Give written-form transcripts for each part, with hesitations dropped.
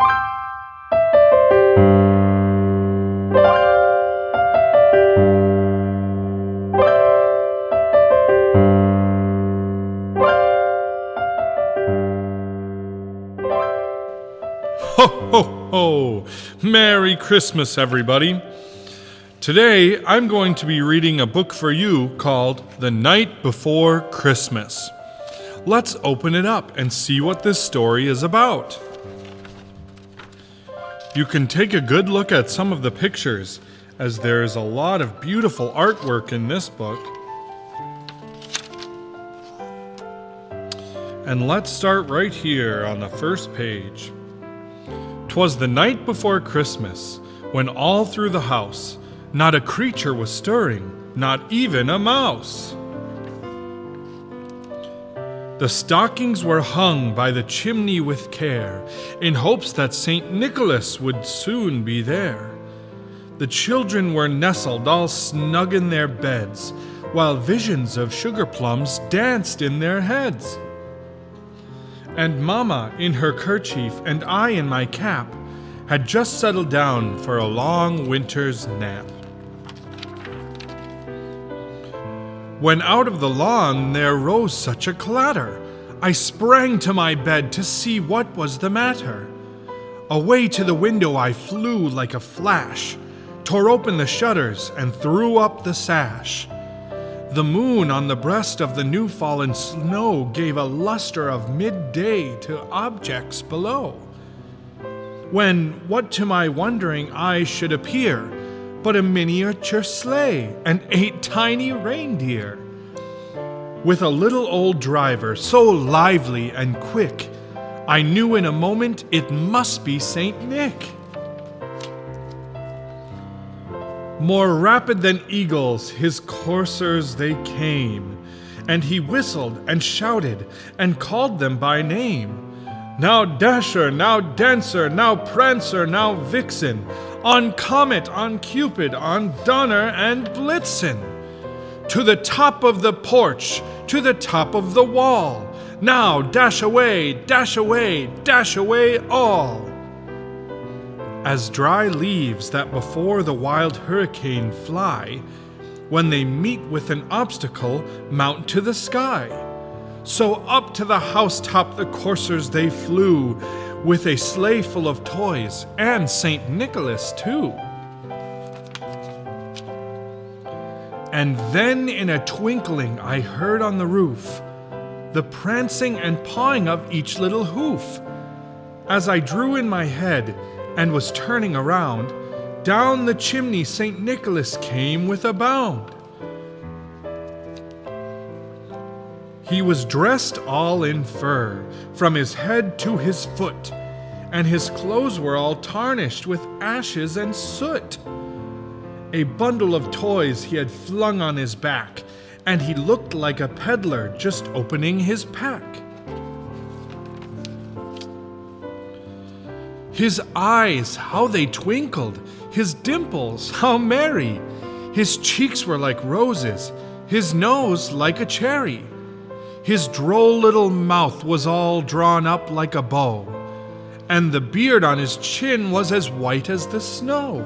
Ho, ho, ho! Merry Christmas, everybody! Today, I'm going to be reading a book for you called The Night Before Christmas. Let's open it up and see what this story is about. You can take a good look at some of the pictures, as there is a lot of beautiful artwork in this book. And let's start right here on the first page. 'Twas the night before Christmas, when all through the house not a creature was stirring, not even a mouse. The stockings were hung by the chimney with care, in hopes that St. Nicholas would soon be there. The children were nestled all snug in their beds, while visions of sugar plums danced in their heads. And Mama in her kerchief and I in my cap had just settled down for a long winter's nap. When out of the lawn there rose such a clatter, I sprang to my bed to see what was the matter. Away to the window I flew like a flash, tore open the shutters and threw up the sash. The moon on the breast of the new-fallen snow gave a luster of midday to objects below. When what to my wondering eyes should appear but a miniature sleigh and 8 tiny reindeer, with a little old driver so lively and quick, I knew in a moment it must be Saint Nick. More rapid than eagles his coursers they came, and he whistled and shouted and called them by name. Now Dasher, now Dancer, now Prancer, now Vixen, on Comet, on Cupid, on Donner and Blitzen. To the top of the porch, to the top of the wall, now dash away, dash away, dash away all. As dry leaves that before the wild hurricane fly, when they meet with an obstacle, mount to the sky. So up to the housetop the coursers they flew, with a sleigh full of toys, and St. Nicholas too. And then in a twinkling I heard on the roof the prancing and pawing of each little hoof. As I drew in my head and was turning around, down the chimney St. Nicholas came with a bound. He was dressed all in fur, from his head to his foot, and his clothes were all tarnished with ashes and soot. A bundle of toys he had flung on his back, and he looked like a peddler just opening his pack. His eyes, how they twinkled, his dimples, how merry. His cheeks were like roses, his nose like a cherry. His droll little mouth was all drawn up like a bow, and the beard on his chin was as white as the snow.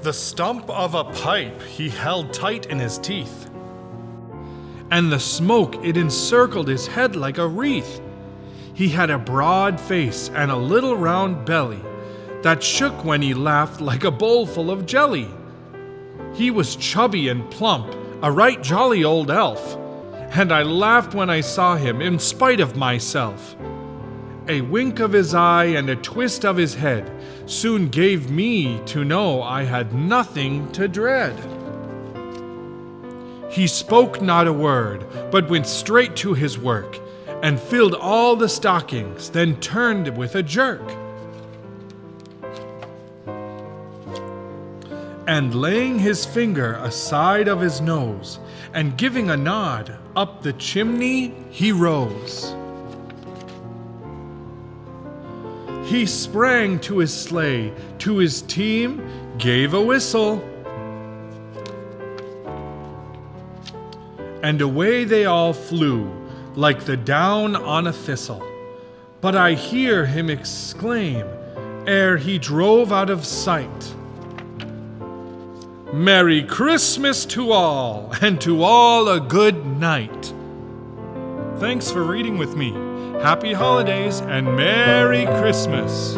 The stump of a pipe he held tight in his teeth, and the smoke it encircled his head like a wreath. He had a broad face and a little round belly that shook when he laughed like a bowl full of jelly. He was chubby and plump, a right jolly old elf, and I laughed when I saw him in spite of myself. A wink of his eye and a twist of his head soon gave me to know I had nothing to dread. He spoke not a word, but went straight to his work, and filled all the stockings, then turned with a jerk. And laying his finger aside of his nose, and giving a nod, up the chimney he rose. He sprang to his sleigh, to his team gave a whistle, and away they all flew, like the down on a thistle. But I hear him exclaim, ere he drove out of sight, Merry Christmas to all, and to all a good night. Thanks for reading with me. Happy holidays and Merry Christmas.